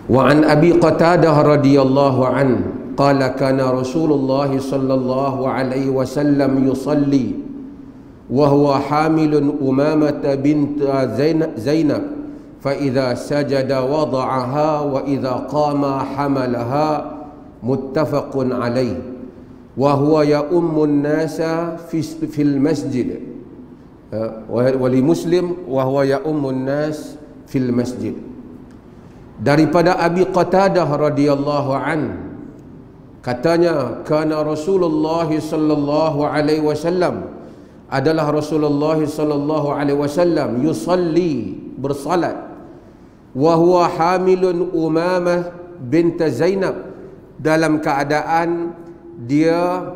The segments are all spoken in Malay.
Wa an Abi Qatadah radhiyallahu anhu qala kana Rasulullah sallallahu alaihi wasallam yusalli wa huwa hamilun Umamah bint Zainab fa idza sajada wada'aha wa idza qama hamalaha muttafaqun alaihi wa huwa ya'ummun nasa fil masjid wa li Muslim wa huwa ya'ummun nas fil masjid. Daripada Abi Qatadah radhiyallahu an, katanya kana Rasulullah sallallahu alaihi wasallam, adalah Rasulullah sallallahu alaihi wasallam yusalli, bersalat, wa huwa hamilun Umamah bint Zainab, dalam keadaan dia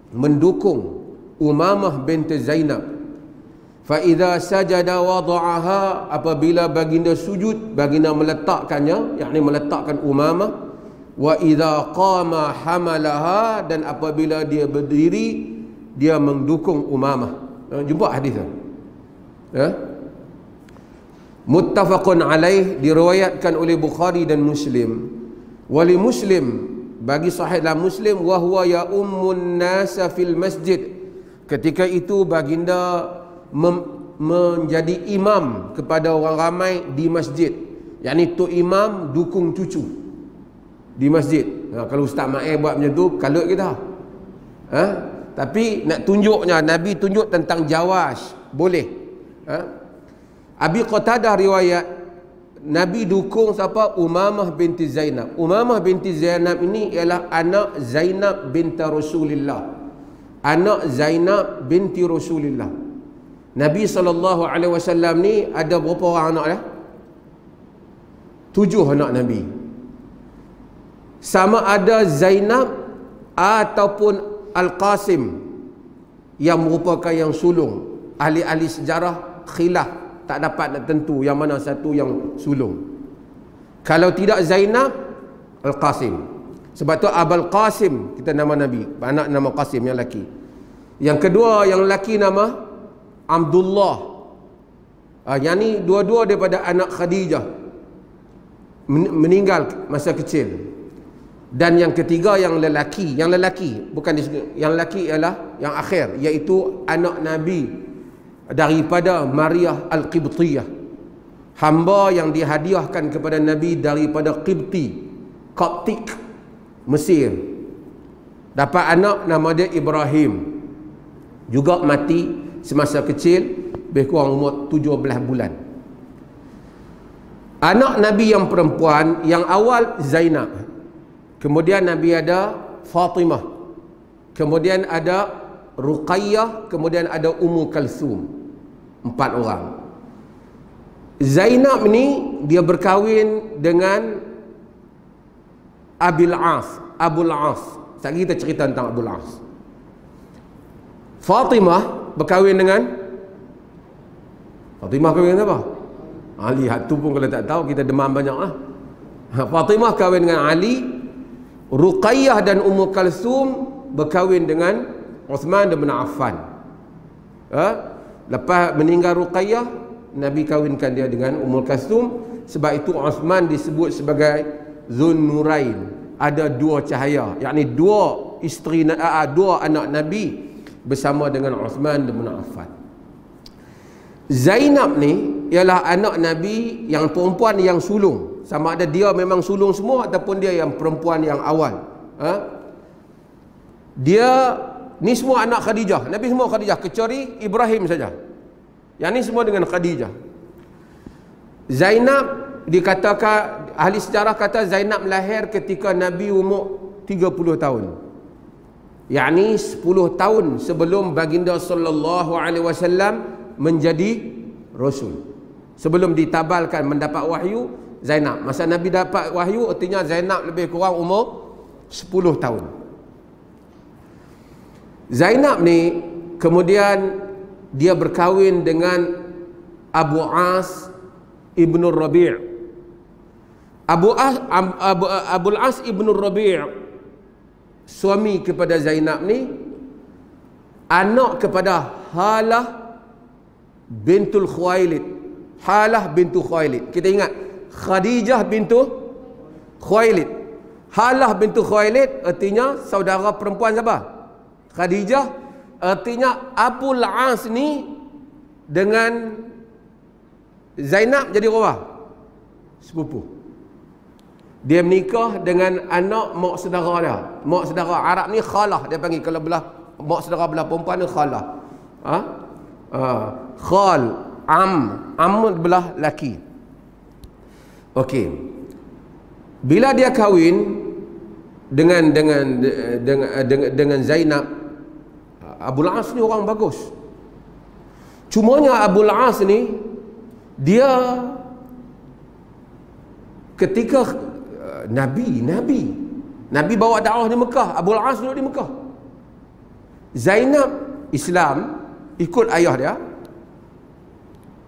mendukung Umamah bint Zainab. Fa idza sajada wada'aha, apabila baginda sujud, baginda meletakkannya, yakni meletakkan Umamah. Wa idza qama hamalaha, dan apabila dia berdiri, dia mendukung Umamah. Jumpa hadis tu. Muttafaqun alaih, diriwayatkan oleh Bukhari dan Muslim. Wali Muslim, bagi sahih dalam Muslim, wa huwa ya ummun nasa fil masjid, ketika itu baginda menjadi imam kepada orang ramai di masjid, yakni tok imam dukung cucu di masjid. Kalau Ustaz Ma'e buat macam tu, kalut kita. Tapi nak tunjuknya, Nabi tunjuk tentang jawaz, boleh. Abi Qatadah riwayat Nabi dukung siapa? Umamah binti Zainab. Umamah binti Zainab ini ialah anak Zainab binti Rasulullah, anak Zainab binti Rasulullah. Nabi SAW ni ada berapa orang anak dia? 7 anak Nabi. Sama ada Zainab ataupun Al-Qasim, yang merupakan yang sulung. Ahli-ahli sejarah khilaf, tak dapat nak tentu yang mana satu yang sulung. Kalau tidak Zainab, Al-Qasim. Sebab tu Abul Qasim kita nama Nabi, anak nama Qasim yang lelaki. Yang kedua yang lelaki nama Abdullah. Yang ni dua-dua daripada anak Khadijah, meninggal masa kecil. Dan yang ketiga yang lelaki, bukan yang lelaki ialah yang akhir, iaitu anak Nabi daripada Maria Al-Qibtiyah, hamba yang dihadiahkan kepada Nabi daripada Qibti, Koptik, Mesir. Dapat anak nama dia Ibrahim, juga mati semasa kecil, lebih kurang umur 17 bulan. Anak Nabi yang perempuan yang awal Zainab, kemudian Nabi ada Fatimah, kemudian ada Ruqayyah, kemudian ada Ummu Kalsum. 4 orang. Zainab ni dia berkahwin dengan Abul As. Sekali kita cerita tentang Abul As. Fatimah berkahwin dengan apa? Ali. Tu pun kalau tak tahu kita demam banyak lah. Fatimah kahwin dengan Ali. Ruqayyah dan Ummu Kalsum berkahwin dengan Uthman bin Affan. Lepas meninggal Ruqayyah, Nabi kahwinkan dia dengan Ummu Kalsum. Sebab itu Uthman disebut sebagai Zun Nurain, ada 2 cahaya, yakni 2 isteri, 2 anak Nabi bersama dengan Uthman bin Affan. Zainab ni ialah anak Nabi yang perempuan yang sulung. Sama ada dia memang sulung semua ataupun dia yang perempuan yang awal. Dia ni semua anak Khadijah. Nabi semua Khadijah, kecuali Ibrahim saja. Yang ni semua dengan Khadijah. Zainab dikatakan, ahli sejarah kata Zainab lahir ketika Nabi umur 30 tahun. Yakni 10 tahun sebelum baginda sallallahu alaihi wasallam menjadi rasul. Sebelum ditabalkan mendapat wahyu, Zainab. Masa Nabi dapat wahyu, artinya Zainab lebih kurang umur 10 tahun. Zainab ni kemudian dia berkahwin dengan Abu As ibn Rabi'. Abul As ibn Rabi' suami kepada Zainab ni anak kepada Halah bintul Khuwailid. Halah bintu Khuwailid. Kita ingat Khadijah bintu Khuwailid. Halah bintu Khuwailid artinya saudara perempuan siapa? Khadijah. Artinya Abul As ni dengan Zainab jadi apa? Sepupu. Dia menikah dengan anak mak saudara dia. Mak saudara Arab ni khalah dia panggil, kalau belah mak saudara belah perempuan ni khalah. Khal, am belah laki. Okey. Bila dia kahwin dengan Zainab, Abul As ni orang bagus. Cumanya Abul As ni dia ketika Nabi bawa dakwah di Mekah, Abul As duduk di Mekah. Zainab Islam ikut ayah dia.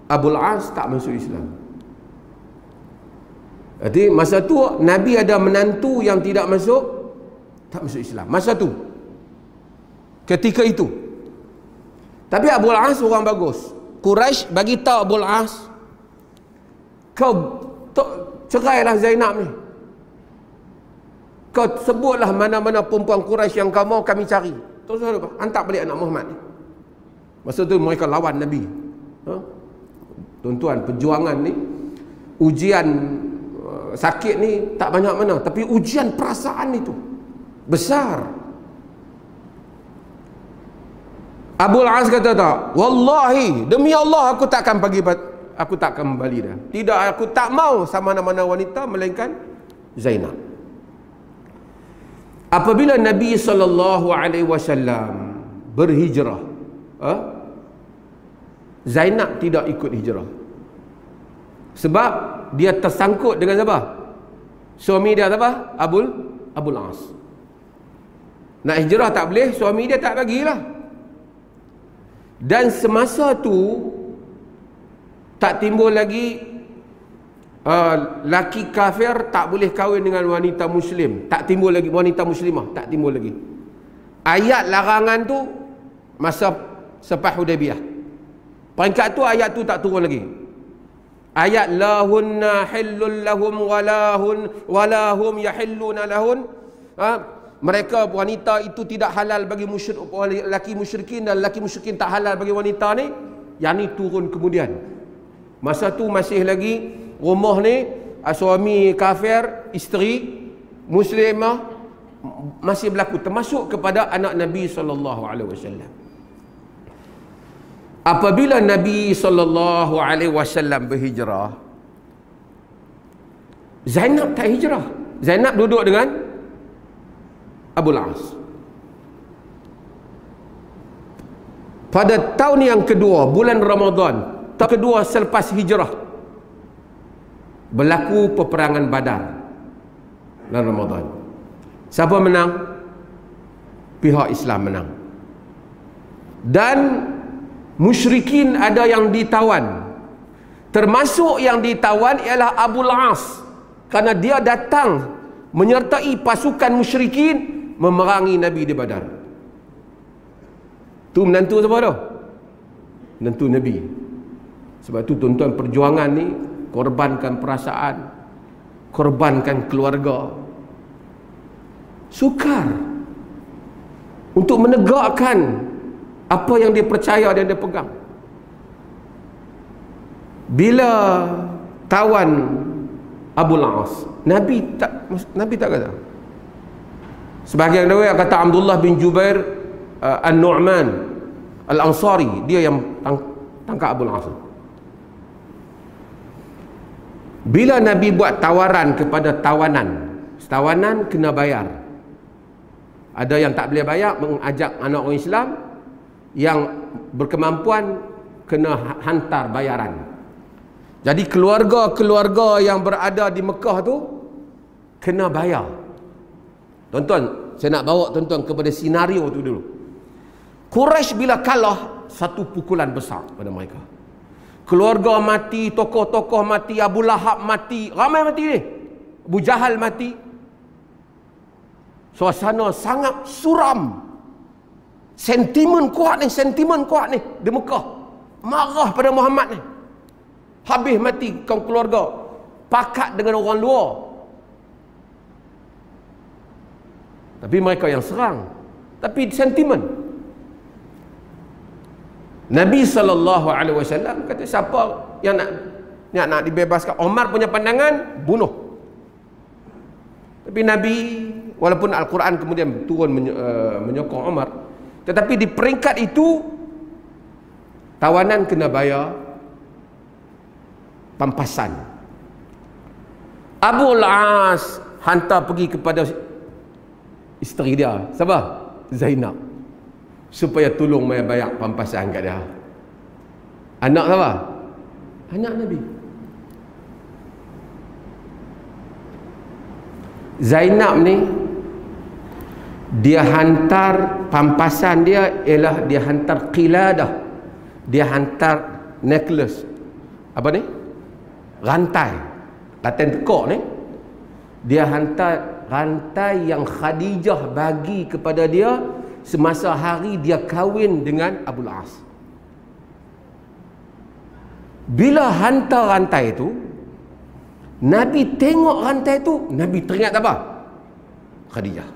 Abul As tak masuk Islam. Jadi masa tu Nabi ada menantu yang tak masuk Islam. Masa tu, ketika itu. Tapi Abul As orang bagus. Quraisy bagi tahu Abul As, kau cerailah Zainab ni. Kau sebutlah mana-mana perempuan Quraisy yang kau mau kami cari. Terus hantar balik anak Muhammad ni. Masa tu mereka lawan Nabi. Tuan-tuan, perjuangan ni, ujian sakit ni tak banyak mana, tapi ujian perasaan itu besar. Abul As kata tak, wallahi demi Allah aku takkan kembali dah. Tidak, aku tak mau sama mana-mana wanita melainkan Zainab. Apabila Nabi SAW berhijrah, Zainab tidak ikut hijrah. Sebab dia tersangkut dengan siapa? Suami dia siapa? Abul As. Nak hijrah tak boleh, suami dia tak bagilah. Dan semasa tu tak timbul lagi laki kafir tak boleh kahwin dengan wanita muslim. Tak timbul lagi wanita muslimah, tak timbul lagi. Ayat larangan tu masa Sulh Hudaybiyah. Peringkat tu ayat tu tak turun lagi. Ayat lahunna hillul lahum walahum yahilluna lahun. Mereka wanita itu tidak halal bagi lelaki musyrikin, dan lelaki musyrikin tak halal bagi wanita ni. Yang ni turun kemudian. Masa tu masih lagi rumah ni suami kafir, isteri muslimah masih berlaku, termasuk kepada anak Nabi SAW. Apabila Nabi SAW berhijrah, Zainab tak hijrah. Zainab duduk dengan Abul As. Pada tahun yang kedua, bulan Ramadan, tahun kedua selepas hijrah, berlaku peperangan Badar dalam Ramadan. Siapa menang? Pihak Islam menang. Dan musyrikin ada yang ditawan. Termasuk yang ditawan ialah Abul As, kerana dia datang menyertai pasukan musyrikin memerangi Nabi di Badar. Tu menantu siapa tu? Menantu Nabi. Sebab tu tuan-tuan, perjuangan ni korbankan perasaan, korbankan keluarga, sukar untuk menegakkan apa yang dia percaya dan dia pegang. Bila tawan Abul As, Nabi tak kata. Sebahagian riwayat kata Abdullah bin Jubair An-Nu'man Al-Ansari, dia yang tangkap Abul As. Bila Nabi buat tawaran kepada tawanan kena bayar. Ada yang tak boleh bayar, mengajak anak orang Islam yang berkemampuan kena hantar bayaran. Jadi keluarga-keluarga yang berada di Mekah tu kena bayar. Tuan-tuan, saya nak bawa tuan-tuan kepada senario tu dulu. Quraisy bila kalah, satu pukulan besar pada mereka. Keluarga mati, tokoh-tokoh mati, Abu Lahab mati, ramai mati ni. Abu Jahal mati. Suasana sangat suram. Sentimen kuat ni di Mekah. Marah pada Muhammad ni. Habis mati kaum keluarga. Pakat dengan orang luar. Tapi mereka yang serang. Tapi sentimen. Nabi SAW kata, siapa yang nak dibebaskan, Umar punya pandangan, bunuh. Tapi Nabi, walaupun Al-Quran kemudian turun menyokong Umar, tetapi di peringkat itu tawanan kena bayar pampasan. Abu Al-As hantar pergi kepada isteri dia, siapa? Zainab, supaya tolong bayar pampasan kat dia. Anak siapa? Anak Nabi. Zainab ni, dia hantar pampasan dia ialah dia hantar qiladah, dia hantar necklace, apa ni, rantai, rantai tekak ni, dia hantar rantai yang Khadijah bagi kepada dia semasa hari dia kahwin dengan Abu Al-As. Bila hantar rantai itu, Nabi tengok rantai itu, Nabi teringat apa? Khadijah.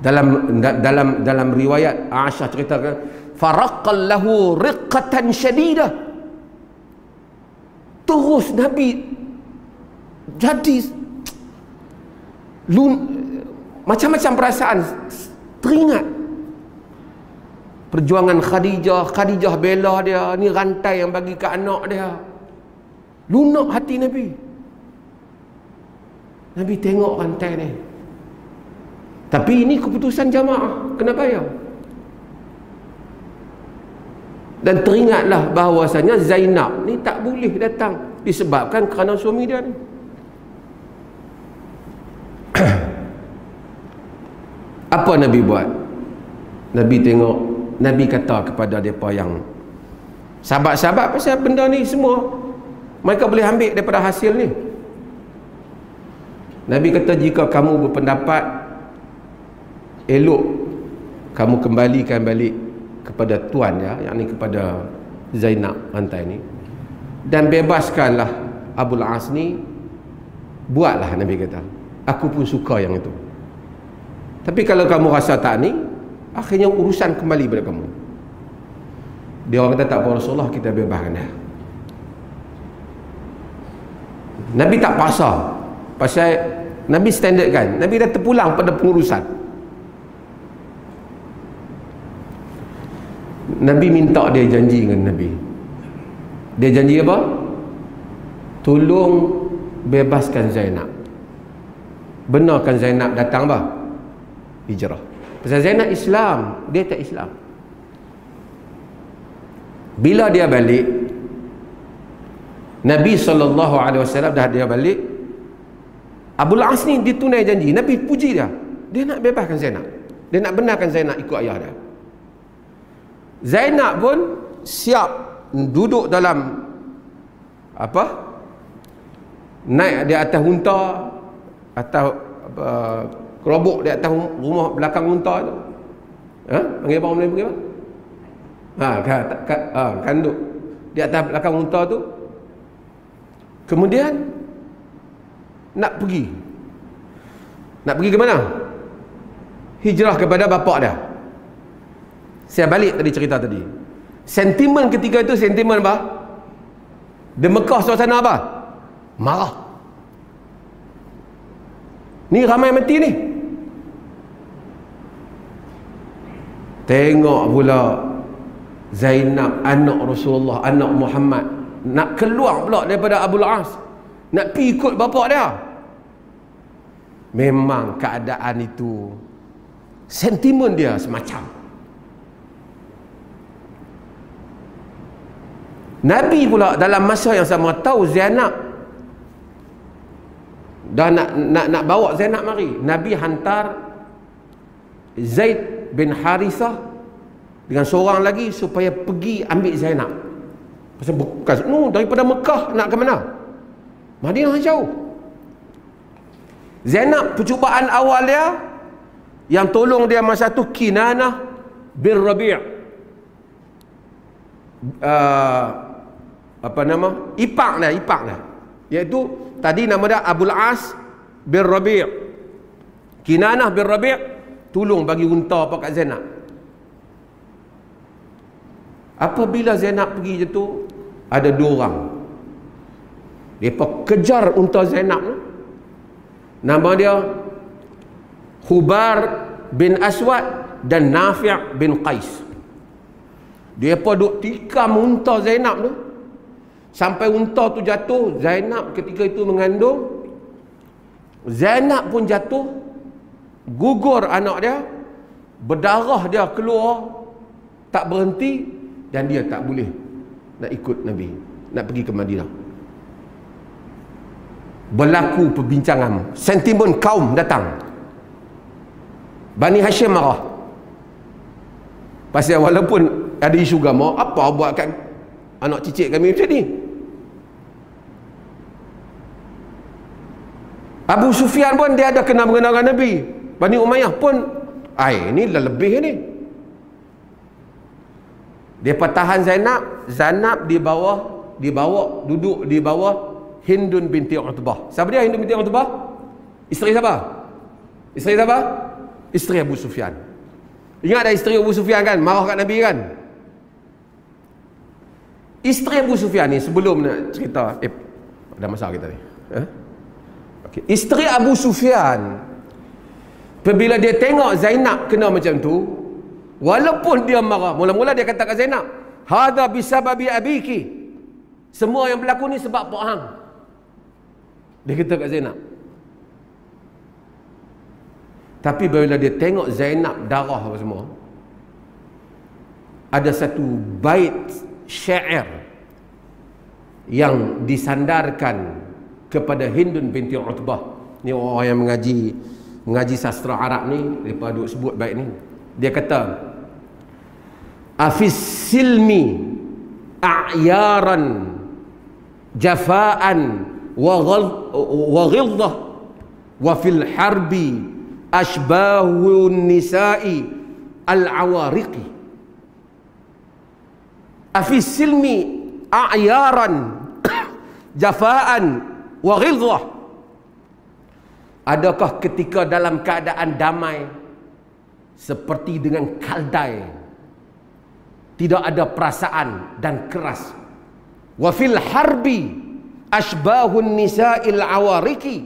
Dalam riwayat Aisyah ceritakan, faraqal lahu riqqatan syadidah. Terus Nabi jadi macam-macam perasaan, teringat perjuangan Khadijah bela dia, ni rantai yang bagi ke anak dia. Lunak hati Nabi. Nabi tengok rantai ni. Tapi ini keputusan jamaah, kena bayar. Dan teringatlah bahawasanya Zainab ni tak boleh datang disebabkan kerana suami dia ni. Apa Nabi buat? Nabi tengok, Nabi kata kepada mereka yang sahabat-sahabat pasal benda ni semua mereka boleh ambil daripada hasil ni. Nabi kata, jika kamu berpendapat elok, kamu kembalikan balik kepada tuan ya, yakni kepada Zainab rantai ni, dan bebaskanlah Abu Al-As ni, buatlah. Nabi kata, aku pun suka yang itu. Tapi kalau kamu rasa tak ni, akhirnya urusan kembali pada kamu. Dia orang kata, tak apa Rasulullah, kita bebaskan dia. Nabi tak paksa, pasal Nabi standard kan, Nabi dah terpulang pada pengurusan. Nabi minta dia janji dengan Nabi. Dia janji apa? Tolong bebaskan Zainab. Benarkan Zainab datang apa? Hijrah. Pasal Zainab Islam, dia tak Islam. Bila dia balik, Nabi SAW dah dia balik, Abu Al-As ni ditunai janji. Nabi puji dia. Dia nak bebaskan Zainab. Dia nak benarkan Zainab ikut ayah dia. Zainab pun siap duduk dalam apa? Naik di atas unta, atas kerobok di atas rumah belakang unta tu. Panggil apa orang Melayu panggil apa? Kanduk di atas belakang unta tu. Kemudian nak pergi ke mana? Hijrah kepada bapak dia. Saya balik tadi cerita tadi. Sentimen ketika itu sentimen apa? Di Mekah suasana apa? Marah. Ni ramai mati ni. Tengok pula Zainab, anak Rasulullah, anak Muhammad, nak keluar pula daripada Abu Al-As, nak pergi ikut bapak dia. Memang keadaan itu, sentimen dia semacam. Nabi pula dalam masa yang sama tahu Zainab dah nak bawa Zainab mari. Nabi hantar Zaid bin Harithah dengan seorang lagi supaya pergi ambil Zainab. Pasal bukan daripada Mekah nak ke mana? Madinah jauh. Zainab, percubaan awal dia yang tolong dia masa tu Kinanah bin Rabi', ipak dia Iaitu tadi nama dia Abul As bin Rabi'. Kinanah bin Rabi' tolong bagi unta apa kat Zainab. Apabila Zainab pergi je tu, ada dua orang. Mereka kejar unta Zainab tu. Nama dia Hubar bin Aswad dan Nafi' bin Qais. Mereka duk tikam unta Zainab tu sampai unta tu jatuh. Zainab ketika itu mengandung. Zainab pun jatuh, gugur anak dia, berdarah dia keluar, tak berhenti, dan dia tak boleh nak ikut Nabi, nak pergi ke Madinah. Berlaku perbincangan, sentimen kaum datang. Bani Hashim marah. Pasal walaupun ada isu agama, apa buat kat anak cicit kami macam ni? Abu Sufyan pun dia ada kenal mengenal dengan Nabi. Bani Umayyah pun, ini dah lebih ni. Dia tahan Zainab. Zainab dibawa duduk di bawah Hindun binti Utbah. Siapa dia Hindun binti Utbah? Isteri siapa? Isteri siapa? Isteri Abu Sufyan. Ingat dah isteri Abu Sufyan kan? Marah kat Nabi kan? Isteri Abu Sufyan ni, sebelum nak cerita, ada masalah kita ni. Okay. Isteri Abu Sufyan, apabila dia tengok Zainab kena macam tu, walaupun dia marah, mula-mula dia kata kat Zainab, hadha bisababi abiki. Semua yang berlaku ni sebab Pak Hang. Dia kata kat Zainab. Tapi bila dia tengok Zainab darah apa semua, ada satu bait syair yang disandarkan kepada Hindun binti Utbah. Ni orang yang mengaji sastra Arab ni, mereka duk sebut bait ni. Dia kata, afis silmi a'yaran jafaan wa ghildah wa fil harbi ashbahun nisa'i al-awariqi. Afis silmi a'yaran jafaan wa ghildah. Adakah ketika dalam keadaan damai seperti dengan kaldai, tidak ada perasaan dan keras. Wa fil harbi ashbahun nisa'il awariki.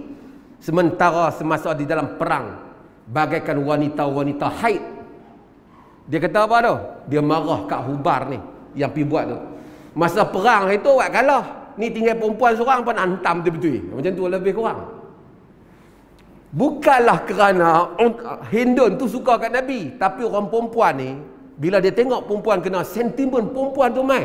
Sementara semasa di dalam perang bagaikan wanita-wanita haid. Dia kata apa tu? Dia marah kat Hubar ni yang pergi buat tu. Masa perang itu awak kalah. Ni tinggal perempuan seorang pun hantam betul-betul. Macam tu lebih kurang. Bukanlah kerana Hindun tu suka kat Nabi, tapi orang perempuan ni bila dia tengok perempuan kena, sentimen perempuan tu mai.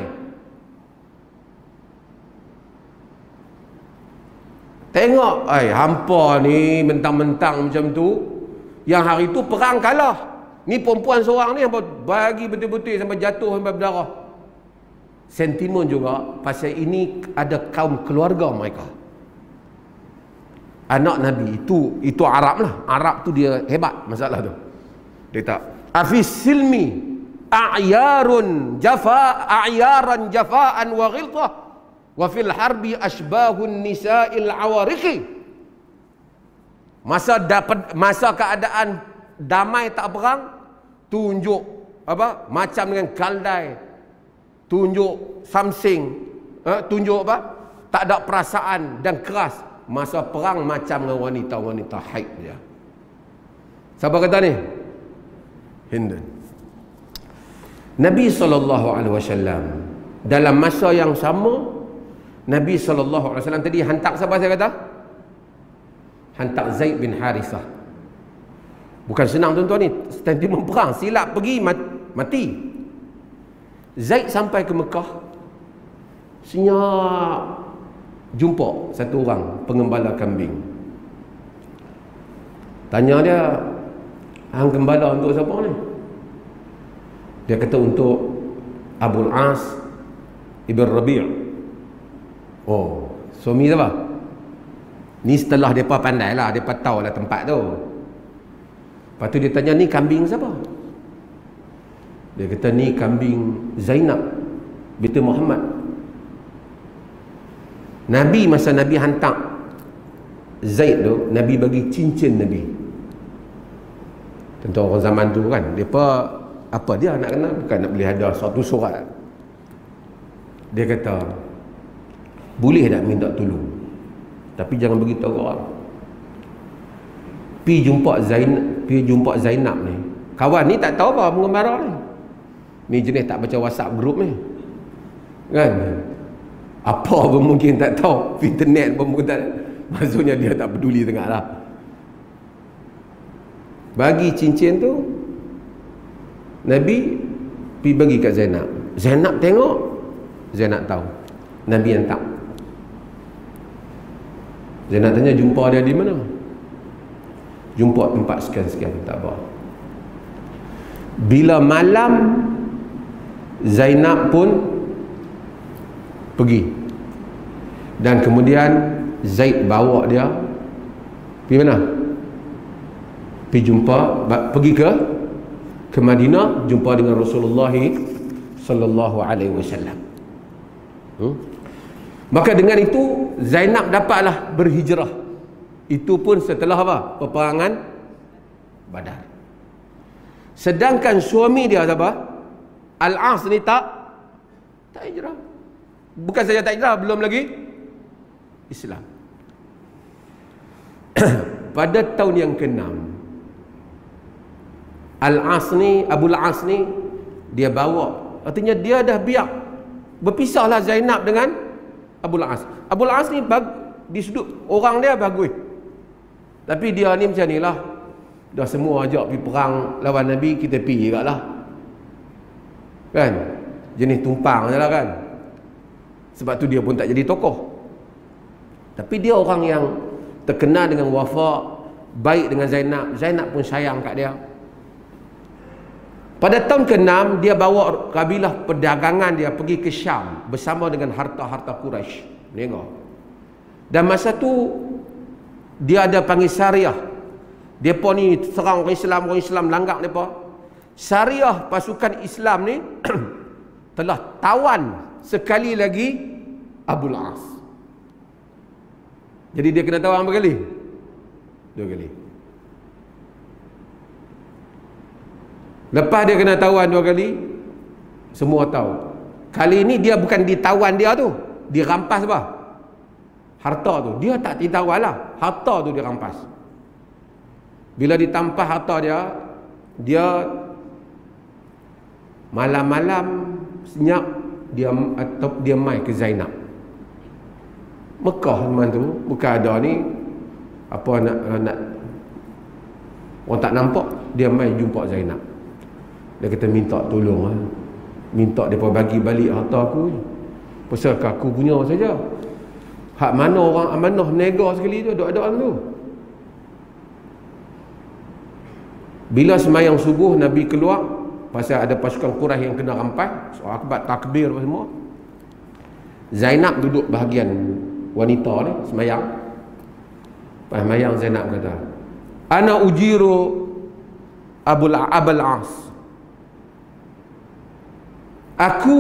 Tengok, hampa ni mentang-mentang macam tu, yang hari tu perang kalah. Ni perempuan seorang ni hampa bagi betul-betul sampai jatuh, sampai berdarah. Sentimen juga pasal ini ada kaum keluarga mereka. Anak Nabi itu Arab lah. Arab tu dia hebat masalah tu. Dia tak afis silmi a'yaran jafaan wa ghiltah wa fil harbi ashbahun nisa'il awariqi. Masa keadaan damai tak perang, tunjuk apa? Macam dengan kaldai, tunjuk something, tunjuk apa? Tak ada perasaan dan keras. Masa perang macam dengan wanita-wanita haid dia. Siapa kata ni? Hindun. Nabi SAW dalam masa yang sama, Nabi SAW tadi hantar siapa saya kata? Hantar Zaid bin Harithah. Bukan senang tuan-tuan ni, sentimen perang, silap pergi mati. Zaid sampai ke Mekah, senyap jumpa satu orang pengembala kambing. Tanya dia, hang gembala untuk siapa ni? Dia kata untuk Abul As Ibn Rabi'. Oh, suami siapa? Ni setelah mereka pandai lah, mereka tahu lah tempat tu. Lepas tu dia tanya, ni kambing siapa? Dia kata, ni kambing Zainab binti Muhammad. Nabi masa Nabi hantar Zaid tu, Nabi bagi cincin Nabi. Tentu orang zaman tu kan, mereka apa dia nak kena, bukan nak beli hadiah satu surat. Dia kata, boleh tak minta tolong, tapi jangan beritahu orang. Pi jumpa Zainab ni. Kawan ni tak tahu apa pengembara ni. Ni jenis tak baca WhatsApp group ni. Kan? Apa pun mungkin tak tahu. Internet pun mungkin tak. Maksudnya dia tak peduli tengah lah. Bagi cincin tu, Nabi pergi bagi kat Zainab. Zainab tengok, Zainab tahu Nabi hantar. Zainab tanya, jumpa dia di mana? Jumpa tempat sekian-sekian, tak apa. Bila malam, Zainab pun pergi. Dan kemudian Zaid bawa dia pergi mana? Pergi jumpa, pergi ke Madinah, jumpa dengan Rasulullah sallallahu alaihi wasallam. Maka dengan itu Zainab dapatlah berhijrah. Itu pun setelah apa? Peperangan Badar. Sedangkan suami dia apa? Al-As ni tak hijrah. Bukan saja tak hijrah, belum lagi Islam. Pada tahun yang ke-6, Al-As ni, Abu Al-As ni, dia bawa, artinya dia dah biar berpisahlah Zainab dengan Abu Al-As. Abu Al-As ni di sudut orang dia bagus, tapi dia ni macam ni lah. Dah semua ajak pergi perang lawan Nabi, kita pergi juga lah. Kan? Jenis tumpang je lah kan. Sebab tu dia pun tak jadi tokoh. Tapi dia orang yang terkenal dengan wafa, baik dengan Zainab. Zainab pun sayang kat dia. Pada tahun ke-6, dia bawa kabilah perdagangan dia pergi ke Syam bersama dengan harta-harta Quraisy. Tengok. Dan masa tu dia ada panggil Sariyah. Depa ni serang orang Islam langgak depa. Sariyah pasukan Islam ni telah tawan sekali lagi Abu Al-As. Jadi dia kena tawan berapa kali? 2 kali. Lepas dia kena tawan 2 kali, semua tahu. Kali ini dia bukan ditawan dia tu, dirampas apa? Harta tu. Dia tak ditawan lah, harta tu dirampas. Bila ditampas harta dia malam-malam senyap, dia mai ke Zainab. Mekah teman tu, bukan ada ni apa nak orang tak nampak, dia mai jumpa Zainab. Dia kata minta tolong lah. Minta mereka bagi balik harta aku. Pasal aku punya saja. Hak mana orang amanah nega sekali tu, ada tu. Bila semayang subuh, Nabi keluar, pasal ada pasukan Quraisy yang kena rampas, so akibat takbir apa semua. Zainab duduk bahagian wanita ni semayang. Pas semayang Zainab kata, ana ujiru Abul As. Aku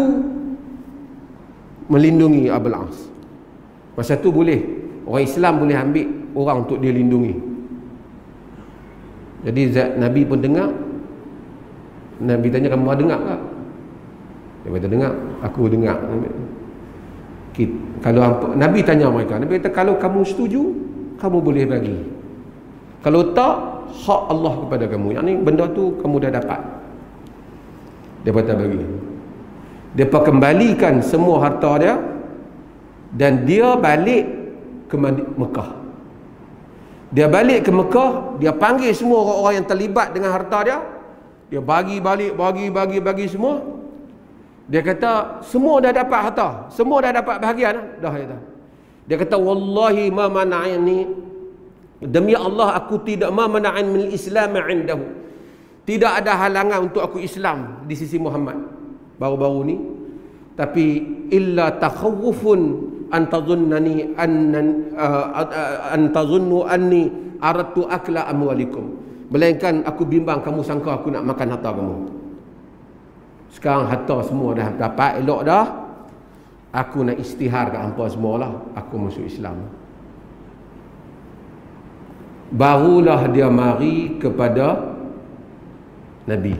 melindungi Abul As. Masa tu boleh, orang Islam boleh ambil orang untuk dia lindungi. Jadi Nabi pun dengar. Nabi tanya, kamu dengar tak? Dia kata dengar. Aku dengar. Kalau Nabi tanya mereka, Nabi kata kalau kamu setuju, kamu boleh bagi. Kalau tak, hak Allah kepada kamu. Yang ni benda tu kamu dah dapat. Dia kata bagi. Dia kembalikan semua harta dia dan dia balik ke Mekah. Dia balik ke Mekah, dia panggil semua orang-orang yang terlibat dengan harta dia. Dia bagi balik, bagi semua. Dia kata, semua dah dapat harta, semua dah dapat bahagian dah. Dia kata, wallahi ma mana'ani, demi Allah aku tidak ma mana'an min Islam indahu. Tidak ada halangan untuk aku Islam di sisi Muhammad baru-baru ni, tapi illa takhawufun an tazunnani an tazunnu anni aradtu akla amwalikum, melainkan aku bimbang kamu sangka aku nak makan harta kamu. Sekarang harta semua dah dapat elok dah, aku nak istihar kat hampa semualah, aku masuk Islam. Barulah dia mari kepada Nabi.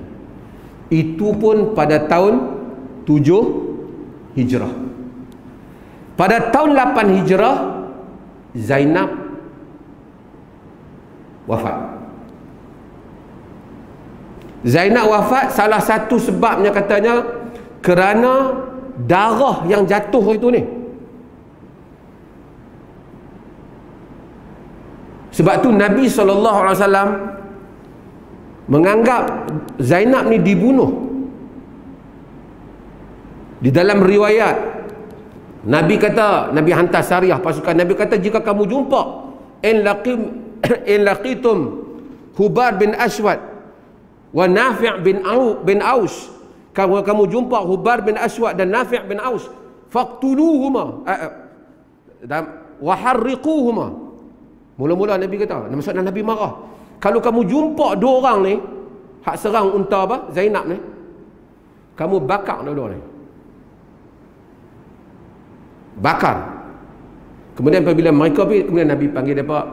Itu pun pada tahun 7 Hijrah. Pada tahun 8 Hijrah, Zainab wafat. Zainab wafat, salah satu sebabnya katanya kerana darah yang jatuh itu ni. Sebab tu Nabi SAW menganggap Zainab ni dibunuh. Di dalam riwayat Nabi kata, Nabi hantar Sariyah pasukan, Nabi kata jika kamu jumpa in laqitum Hubar bin Aswad wa Nafi' bin Aus, kamu jumpa Hubar bin Aswad dan Nafi' bin Aus, faqtuluhuma wa harriquhuma. Mula-mula Nabi kata, maksudnya Nabi marah, kalau kamu jumpa dua orang ni hak serang unta apa Zainab ni, kamu bakar dua-dua ni, bakar. Kemudian apabila mereka pergi, kemudian Nabi panggil dia, Pak.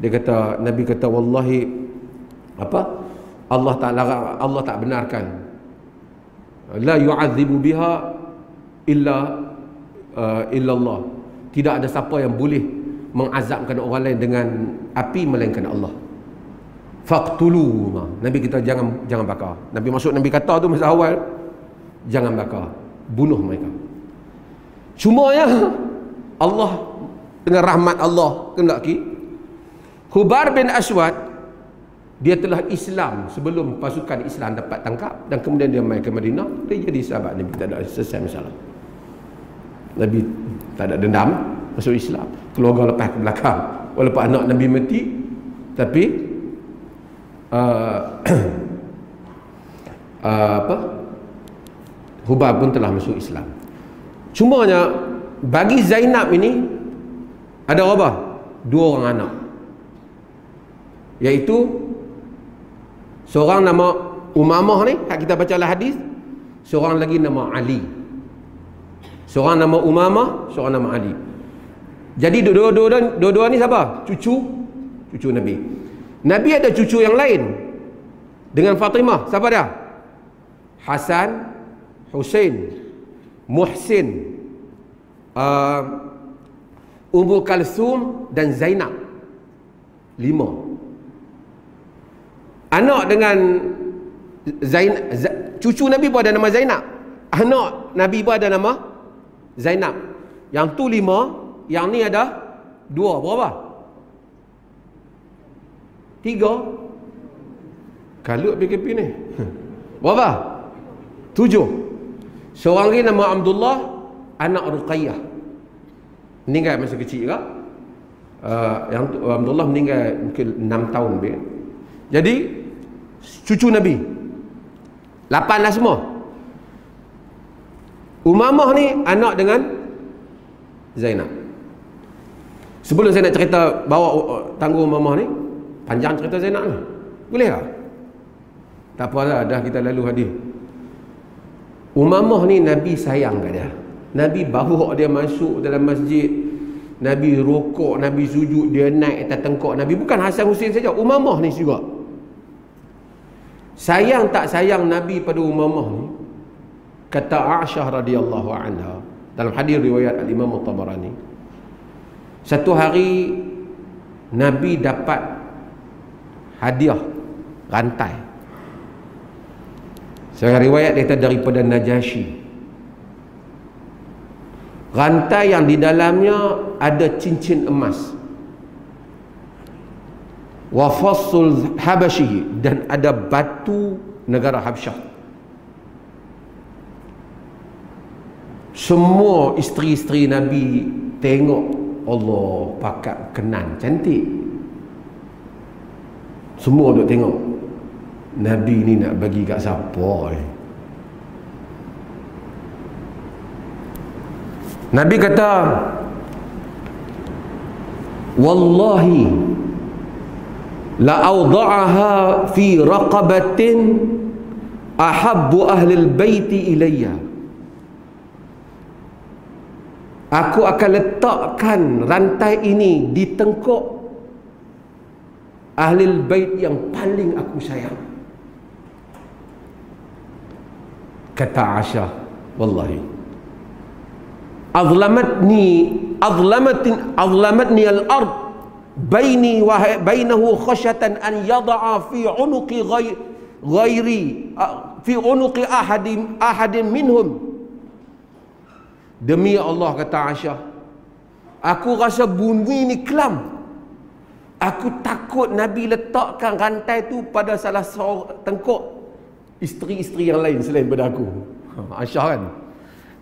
Dia kata, Nabi kata, wallahi apa, Allah tak benarkan, la yu'adzibu biha illa Allah, tidak ada siapa yang boleh mengazabkan orang lain dengan api melainkan Allah. Faqtulu. Nabi kita jangan bakar. Nabi kata tu masa awal, jangan bakar, bunuh mereka. Cuma ya Allah dengan rahmat Allah kendaki, Hubar bin Aswad dia telah Islam sebelum pasukan Islam dapat tangkap, dan kemudian dia mai ke Madinah, dia jadi sahabat Nabi, tak ada selesai masalah. Nabi tak ada dendam, masuk Islam, keluarga lepas ke belakang, walaupun anak Nabi mati, tapi Hubar pun telah masuk Islam. Cumanya bagi Zainab ini ada apa? Dua orang anak, iaitu seorang nama Umamah ni, hak kita baca lah hadis, seorang lagi nama Ali. Seorang nama Umamah, seorang nama Ali. Jadi dua-dua ni siapa? Cucu Nabi. Nabi ada cucu yang lain dengan Fatimah. Siapa dia? Hasan, Husain, Muhsin, Ummu Kalsum dan Zainab. 5. Anak dengan cucu Nabi pun ada nama Zainab. Anak Nabi pun ada nama Zainab. Yang tu 5, yang ni ada 2. Berapa? 3. Kalut PKP ni. Berapa? 7. Seorang lagi nama Abdullah, anak Ruqayyah, meninggal masa kecil juga. Yang Abdullah meninggal mungkin 6 tahun lebih. Jadi cucu Nabi 8 lah semua. Umamah ni anak dengan Zainab. Sebelum saya nak cerita bawa tangguh Umamah ni, panjang cerita Zainab ni, boleh tak? Tak apa lah, dah kita lalu hadis. Umamah ni Nabi sayang kat dia. Nabi bawa dia masuk dalam masjid, Nabi rokok, Nabi sujud, dia naik atas tengkok Nabi. Bukan Hasan Husain saja, Umamah ni juga. Sayang tak sayang Nabi pada Umamah ni, kata Aisyah radhiyallahu anha dalam hadis riwayat Al-Imam At-Tabarani, satu hari Nabi dapat hadiah rantai. Seorang riwayat dia daripada Najasyi, rantai yang di dalamnya ada cincin emas, wa fassul Habasyi, dan ada batu negara Habsyah. Semua isteri-isteri Nabi tengok, Allah pakat kenan cantik. Semua duk tengok, Nabi ni nak bagi kat siapa ni? Nabi kata, wallahi la awda'aha fi raqabatin ahabbu ahli al-baiti ilayya. Aku akan letakkan rantai ini di tengkuk Ahlul Bait yang paling aku sayang. Kata Aisyah, wallahi azlamatni al-ard baini wa bainahu khashyatan an yada'a fi unuqi ghairi fi unuqi ahadin minhum. Demi Allah, kata Aisyah, aku rasa bumi ni kelam. Aku takut Nabi letakkan rantai tu pada salah seorang tengkuk isteri-isteri yang lain selain pada aku. Aisyah kan,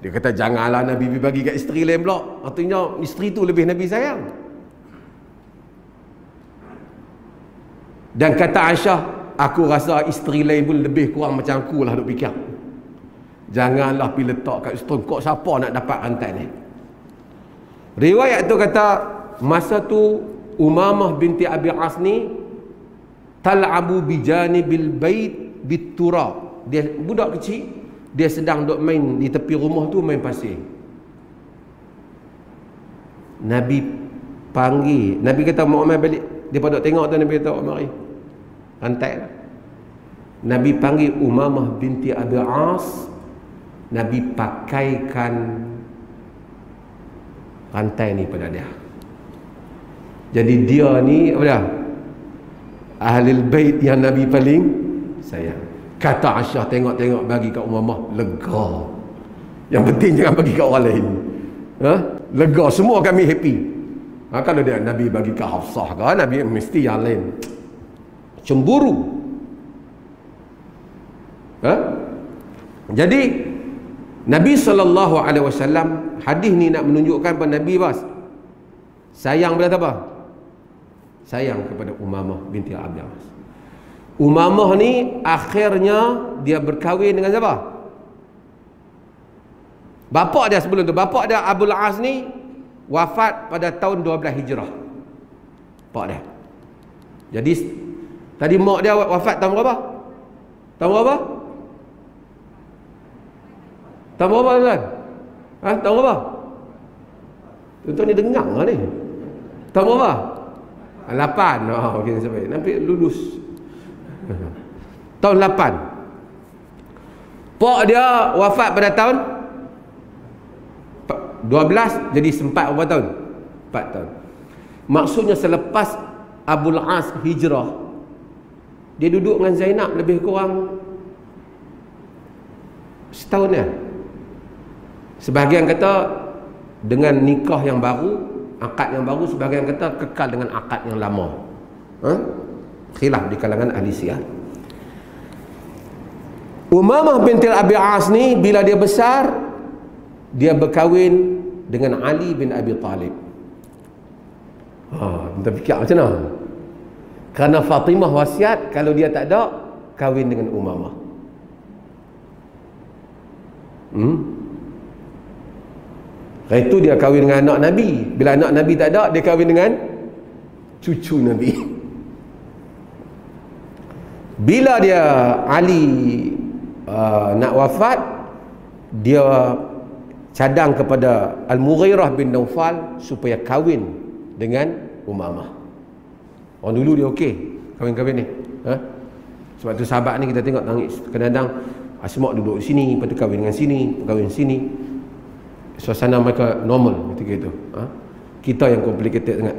dia kata janganlah Nabi bagi kat isteri lain pula, artinya isteri tu lebih Nabi sayang. Dan kata Aisyah, aku rasa isteri lain pun lebih kurang macam aku lah duk fikir. Janganlah pergi letak kat tengkuk, siapa nak dapat rantai ni. Riwayat tu kata masa tu Umamah binti Abi As ni tal'abu bijanibil bait bitura. Dia budak kecil, dia sedang duk main di tepi rumah tu, main pasir. Nabi panggil, Nabi kata Muhammad balik. Dia pada tengok tu, Nabi kata mari rantai lah. Nabi panggil Umamah binti Abi As. Nabi pakaikan rantai ni pada dia. Jadi dia ni apa dia? Ahlul Bait yang Nabi paling sayang. Kata Aisyah, tengok-tengok bagi kat Umamah, lega. Yang penting jangan bagi kat orang lain. Lega, semua kami happy. Kalau dia Nabi bagi kat Hafsah ke, Nabi mesti yang lain cemburu. Jadi Nabi SAW, hadis ni nak menunjukkan pada Nabi bas sayang pada apa? Sayang kepada Umamah binti Abi As. Umamah ni akhirnya dia berkahwin dengan siapa? Bapak dia sebelum tu, bapak dia Abul As ni wafat pada tahun 12 Hijrah. Bapak dia. Jadi tadi mak dia wafat tahun berapa? Tahun berapa? Tahun berapa tuan? Tahun berapa? Tuan-tuan ni dengar lah ni. Tahun berapa? 8. Okey, sampai nampak lulus. Tahun 8. Pak dia wafat pada tahun 12, jadi sempat berapa tahun? 4 tahun. Maksudnya selepas Abul As hijrah, dia duduk dengan Zainab lebih kurang setahun ya. Sebahagian kata dengan nikah yang baru, akad yang baru, sebahagian kata kekal dengan akad yang lama. Khilaf di kalangan ahli siyar. Umamah binti Abi As ni bila dia besar, dia berkahwin dengan Ali bin Abi Talib. Kita fikir macam mana? Kerana Fatimah wasiat kalau dia tak ada, kahwin dengan Umamah. Itu dia kahwin dengan anak Nabi. Bila anak Nabi tak ada, dia kahwin dengan cucu Nabi. Bila dia Ali nak wafat, dia cadang kepada Al-Mughirah bin Naufal supaya kahwin dengan Umamah. Orang dulu dia okey kahwin-kahwin ni. Sebab tu sahabat ni kita tengok nangis. Kadang-kadang Asma' duduk sini, lepas tu kahwin dengan sini, kahwin sini. Suasana mereka normal ketika itu. Kita yang complicated sangat.